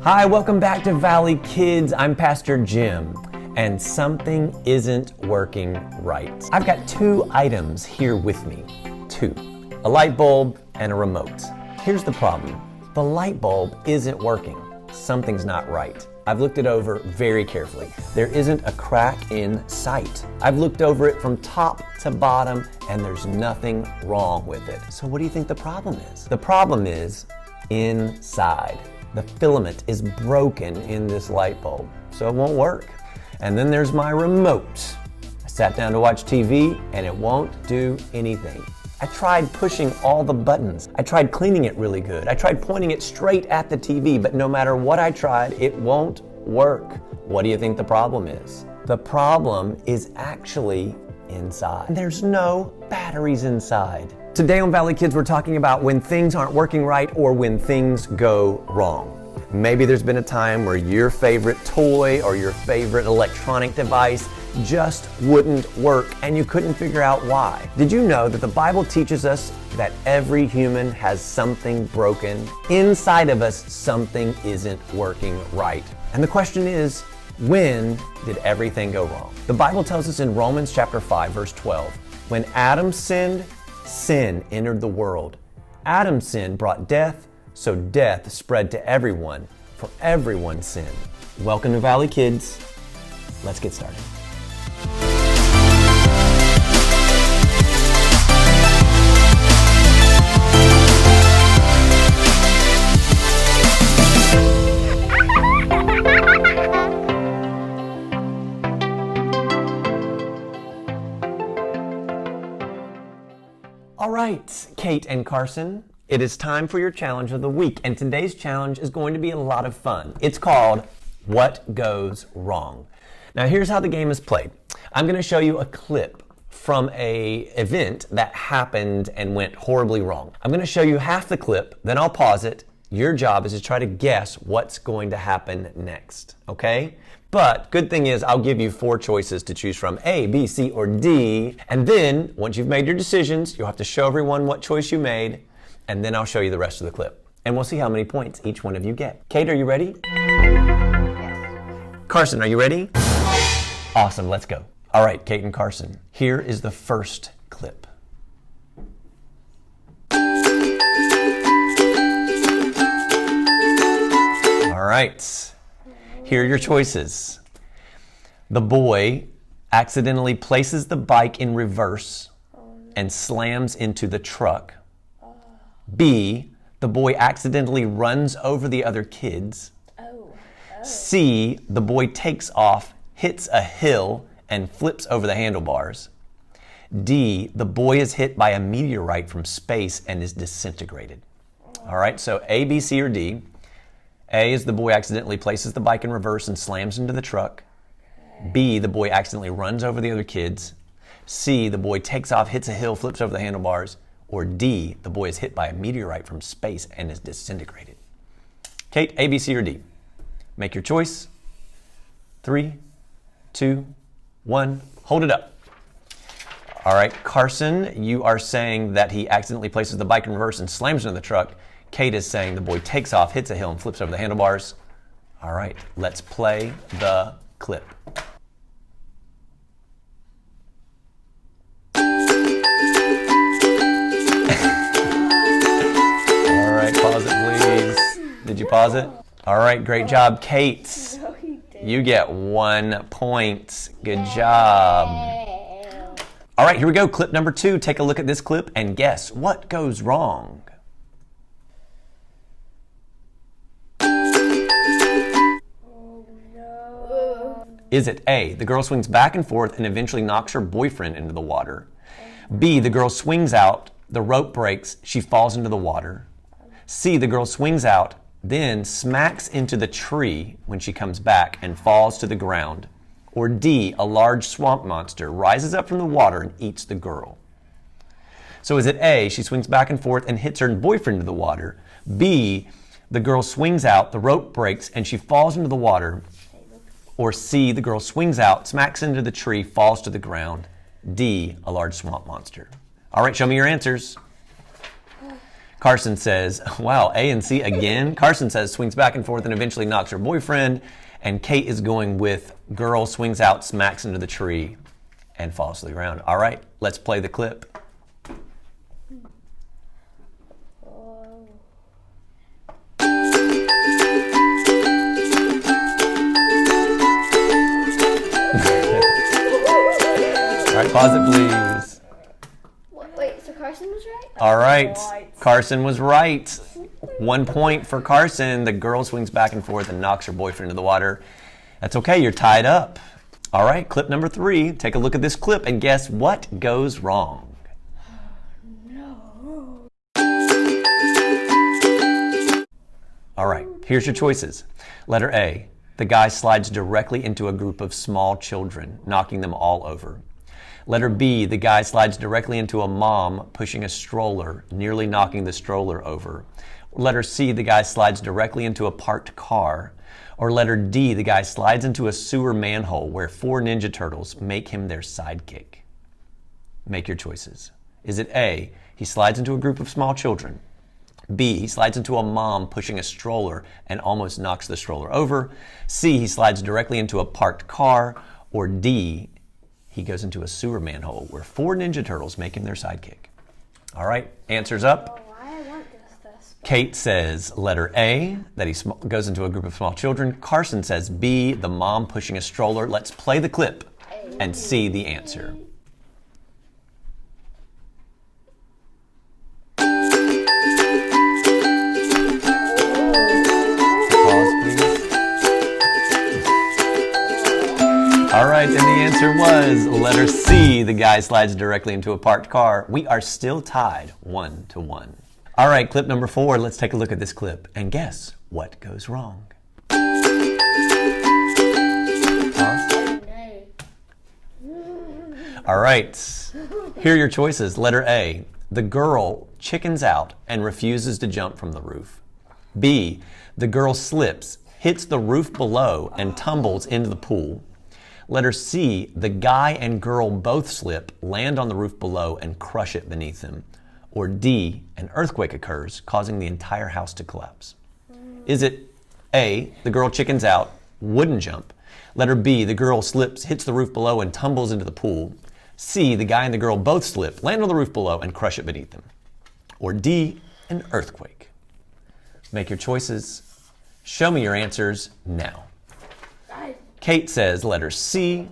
Hi, welcome back to Valley Kids. I'm Pastor Jim, and something isn't working right. I've got two items here with me. A light bulb and a remote. Here's the problem. The light bulb isn't working. Something's not right. I've looked it over very carefully. There isn't a crack in sight. I've looked over it from top to bottom, and there's nothing wrong with it. So what do you think the problem is? The problem is inside. The filament is broken in this light bulb, so it won't work. And then there's my remote. I sat down to watch TV and it won't do anything. I tried pushing all the buttons. I tried cleaning it really good. I tried pointing it straight at the TV, but no matter what I tried, it won't work. What do you think the problem is? The problem is actually inside. There's no batteries inside. Today on Valley Kids, we're talking about when things aren't working right or when things go wrong. Maybe there's been a time where your favorite toy or your favorite electronic device just wouldn't work and you couldn't figure out why. Did you know that the Bible teaches us that every human has something broken? Inside of us, something isn't working right. And the question is, when did everything go wrong? The Bible tells us in Romans chapter 5, verse 12, when Adam sinned, sin entered the world. Adam's sin brought death, so death spread to everyone, for everyone sinned. Welcome to Valley Kids. Let's get started. All right, Kate and Carson, it is time for your challenge of the week, and today's challenge is going to be a lot of fun. It's called What Goes Wrong. Now here's how the game is played. I'm going to show you a clip from an event that happened and went horribly wrong. I'm going to show you half the clip, then I'll pause it. Your job is to try to guess what's going to happen next, okay? But good thing is I'll give you 4 choices to choose from, A, B, C, or D. And then once you've made your decisions, you'll have to show everyone what choice you made, and then I'll show you the rest of the clip. And we'll see how many points each one of you get. Kate, are you ready? Yes. Carson, are you ready? Awesome, let's go. All right, Kate and Carson, here is the first clip. All right. Here are your choices. The boy accidentally places the bike in reverse and slams into the truck. B, the boy accidentally runs over the other kids. C, the boy takes off, hits a hill, and flips over the handlebars. D, the boy is hit by a meteorite from space and is disintegrated. All right, so A, B, C, or D. A is the boy accidentally places the bike in reverse and slams into the truck. B, the boy accidentally runs over the other kids. C, the boy takes off, hits a hill, flips over the handlebars. Or D, the boy is hit by a meteorite from space and is disintegrated. Kate, A, B, C, or D? Make your choice. 3, 2, 1, hold it up. All right, Carson, you are saying that he accidentally places the bike in reverse and slams into the truck. Kate is saying the boy takes off, hits a hill, and flips over the handlebars. All right, let's play the clip. All right, pause it, please. Did you pause it? All right, great job, Kate. No, he didn't. You get 1 point. Good job. All right, here we go. Clip number 2. Take a look at this clip and guess what goes wrong. Is it A, the girl swings back and forth and eventually knocks her boyfriend into the water? B, the girl swings out, the rope breaks, she falls into the water? C, the girl swings out, then smacks into the tree when she comes back and falls to the ground? Or D, a large swamp monster rises up from the water and eats the girl? So is it A, she swings back and forth and hits her boyfriend into the water? B, the girl swings out, the rope breaks, and she falls into the water? Or C, the girl swings out, smacks into the tree, falls to the ground? D, a large swamp monster. All right, show me your answers. Carson says, wow, A and C again. Carson says swings back and forth and eventually knocks her boyfriend. And Kate is going with girl swings out, smacks into the tree, and falls to the ground. All right, let's play the clip. All right, pause it, please. Wait, so Carson was right? All right, Carson was right. 1 point for Carson. The girl swings back and forth and knocks her boyfriend into the water. That's okay, you're tied up. All right, clip number 3. Take a look at this clip and guess what goes wrong. No. All right, here's your choices. Letter A, the guy slides directly into a group of small children, knocking them all over. Letter B, the guy slides directly into a mom pushing a stroller, nearly knocking the stroller over. Letter C, the guy slides directly into a parked car. Or letter D, the guy slides into a sewer manhole where 4 Ninja Turtles make him their sidekick. Make your choices. Is it A, he slides into a group of small children? B, he slides into a mom pushing a stroller and almost knocks the stroller over? C, he slides directly into a parked car? Or D, he goes into a sewer manhole where 4 Ninja Turtles make him their sidekick? All right, answers up. I want this. Kate says letter A, that he goes into a group of small children. Carson says B, the mom pushing a stroller. Let's play the clip and see the answer. Pause, please. All right, and the answer was letter C, the guy slides directly into a parked car. We are still tied 1-1. All right, clip number 4. Let's take a look at this clip and guess what goes wrong. Pause. All right, here are your choices. Letter A, the girl chickens out and refuses to jump from the roof. B, the girl slips, hits the roof below, and tumbles into the pool. Letter C, the guy and girl both slip, land on the roof below, and crush it beneath them. Or D, an earthquake occurs, causing the entire house to collapse. Is it A, the girl chickens out, wouldn't jump? Letter B, the girl slips, hits the roof below, and tumbles into the pool. C, the guy and the girl both slip, land on the roof below, and crush it beneath them. Or D, an earthquake. Make your choices. Show me your answers now. Kate says letter C,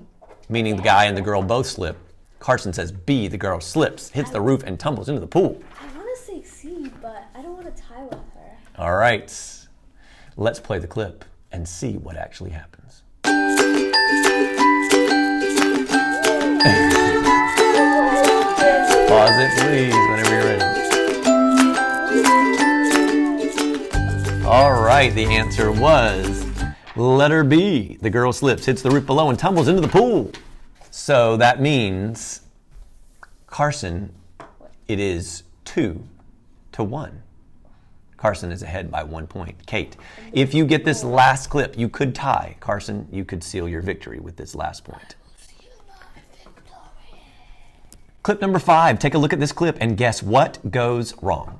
meaning the guy and the girl both slip. Carson says B, the girl slips, hits the roof, and tumbles into the pool. I want to say C, but I don't want to tie with her. All right, let's play the clip and see what actually happens. Pause it, please, whenever you're ready. All right, the answer was letter B. The girl slips, hits the roof below, and tumbles into the pool. So that means, Carson, it is 2-1. Carson is ahead by 1 point. Kate, if you get this last clip, you could tie. Carson, you could seal your victory with this last point. Clip number 5. Take a look at this clip and guess what goes wrong.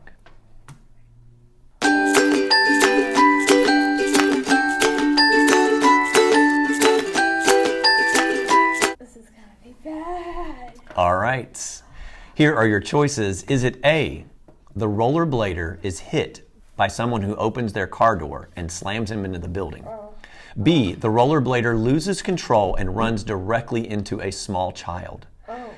All right, here are your choices. Is it A, the rollerblader is hit by someone who opens their car door and slams him into the building? B, the rollerblader loses control and runs directly into a small child?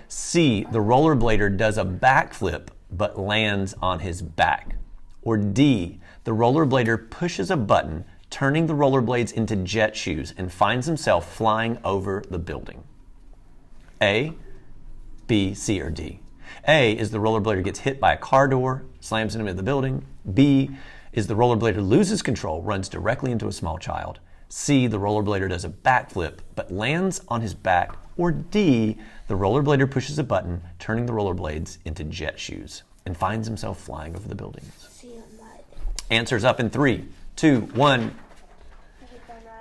C, the rollerblader does a backflip but lands on his back? Or D, the rollerblader pushes a button, turning the rollerblades into jet shoes and finds himself flying over the building? A, B, C, or D? A is the rollerblader gets hit by a car door, slams him into the building. B is the rollerblader loses control, runs directly into a small child. C, the rollerblader does a backflip but lands on his back. Or D, the rollerblader pushes a button, turning the rollerblades into jet shoes and finds himself flying over the buildings. Answers up in 3, 2, 1.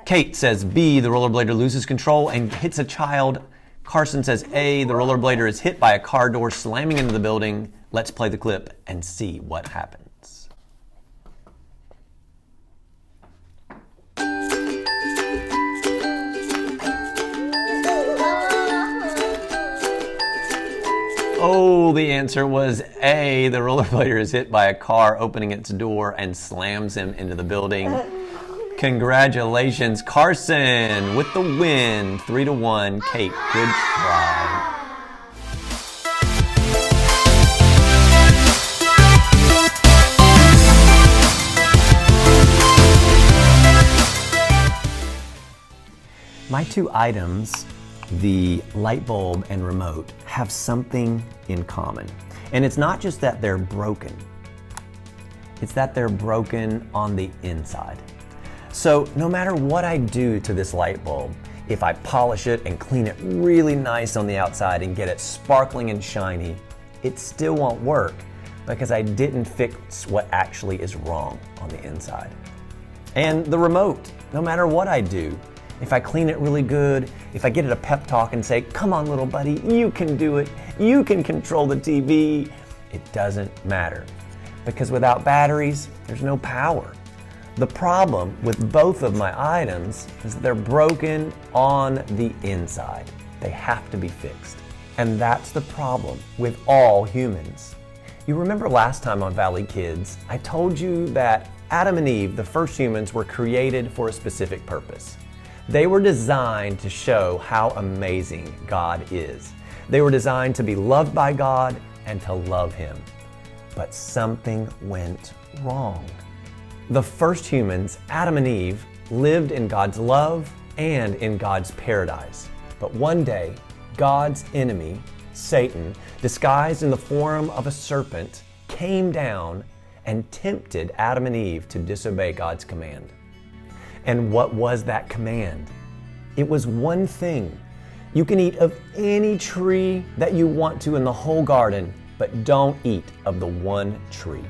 Kate says B, the rollerblader loses control and hits a child. Carson says A, the rollerblader is hit by a car door slamming into the building. Let's play the clip and see what happens. results. Oh, the answer was A. The rollerblader is hit by a car opening its door and slams him into the building. Congratulations, Carson, with the win. 3-1. Kate, good try. My two items, the light bulb and remote, have something in common. And it's not just that they're broken. It's that they're broken on the inside. So no matter what I do to this light bulb, if I polish it and clean it really nice on the outside and get it sparkling and shiny, it still won't work because I didn't fix what actually is wrong on the inside. And the remote, no matter what I do, if I clean it really good, if I get it a pep talk and say, come on little buddy, you can do it, you can control the TV, it doesn't matter. Because without batteries, there's no power. The problem with both of my items is that they're broken on the inside. They have to be fixed. And that's the problem with all humans. You remember last time on Valley Kids, I told you that Adam and Eve, the first humans, were created for a specific purpose. They were designed to show how amazing God is. They were designed to be loved by God and to love Him. But something went wrong. The first humans, Adam and Eve, lived in God's love and in God's paradise. But one day, God's enemy, Satan, disguised in the form of a serpent, came down and tempted Adam and Eve to disobey God's command. And what was that command? It was one thing. You can eat of any tree that you want to in the whole garden, but don't eat of the one tree.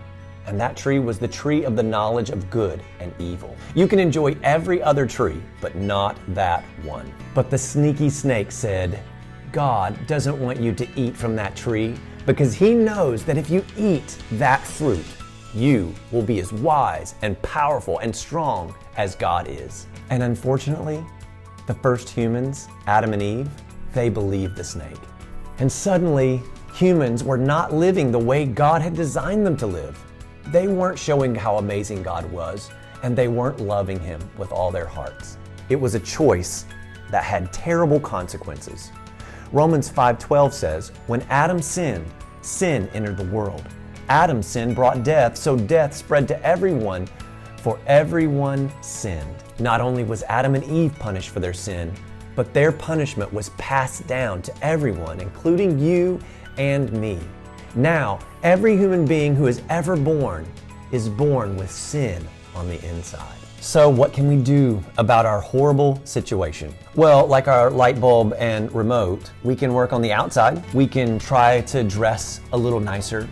And that tree was the tree of the knowledge of good and evil. You can enjoy every other tree, but not that one. But the sneaky snake said, God doesn't want you to eat from that tree because He knows that if you eat that fruit, you will be as wise and powerful and strong as God is. And unfortunately, the first humans, Adam and Eve, they believed the snake. And suddenly, humans were not living the way God had designed them to live. They weren't showing how amazing God was, and they weren't loving Him with all their hearts. It was a choice that had terrible consequences. Romans 5:12 says, when Adam sinned, sin entered the world. Adam's sin brought death, so death spread to everyone, for everyone sinned. Not only was Adam and Eve punished for their sin, but their punishment was passed down to everyone, including you and me. Now, every human being who is ever born is born with sin on the inside. So what can we do about our horrible situation? Well, like our light bulb and remote, we can work on the outside. We can try to dress a little nicer,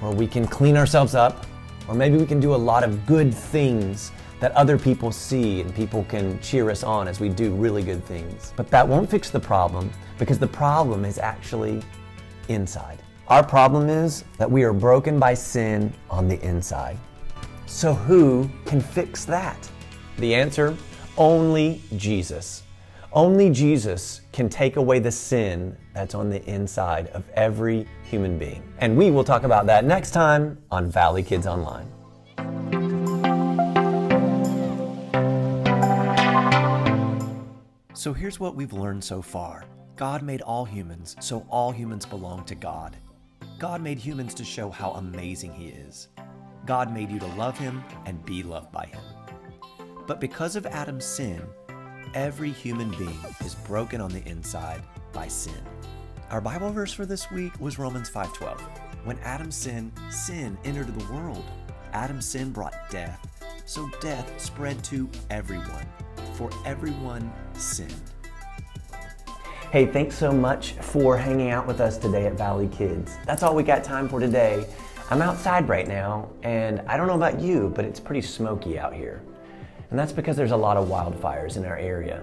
or we can clean ourselves up, or maybe we can do a lot of good things that other people see and people can cheer us on as we do really good things. But that won't fix the problem because the problem is actually inside. Our problem is that we are broken by sin on the inside. So who can fix that? The answer, only Jesus. Only Jesus can take away the sin that's on the inside of every human being. And we will talk about that next time on Valley Kids Online. So here's what we've learned so far. God made all humans, so all humans belong to God. God made humans to show how amazing He is. God made you to love Him and be loved by Him. But because of Adam's sin, every human being is broken on the inside by sin. Our Bible verse for this week was Romans 5:12. When Adam sinned, sin entered the world. Adam's sin brought death, so death spread to everyone, for everyone sinned. Hey, thanks so much for hanging out with us today at Valley Kids. That's all we got time for today. I'm outside right now, and I don't know about you, but it's pretty smoky out here. And that's because there's a lot of wildfires in our area.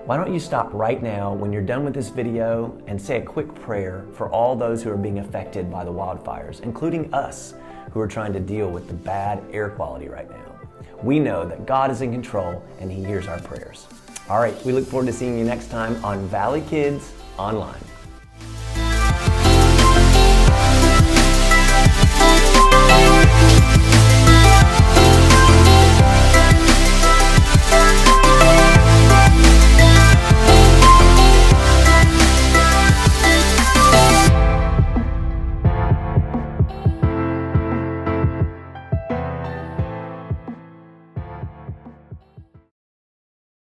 Why don't you stop right now when you're done with this video and say a quick prayer for all those who are being affected by the wildfires, including us, who are trying to deal with the bad air quality right now. We know that God is in control and He hears our prayers. All right, we look forward to seeing you next time on Valley Kids Online.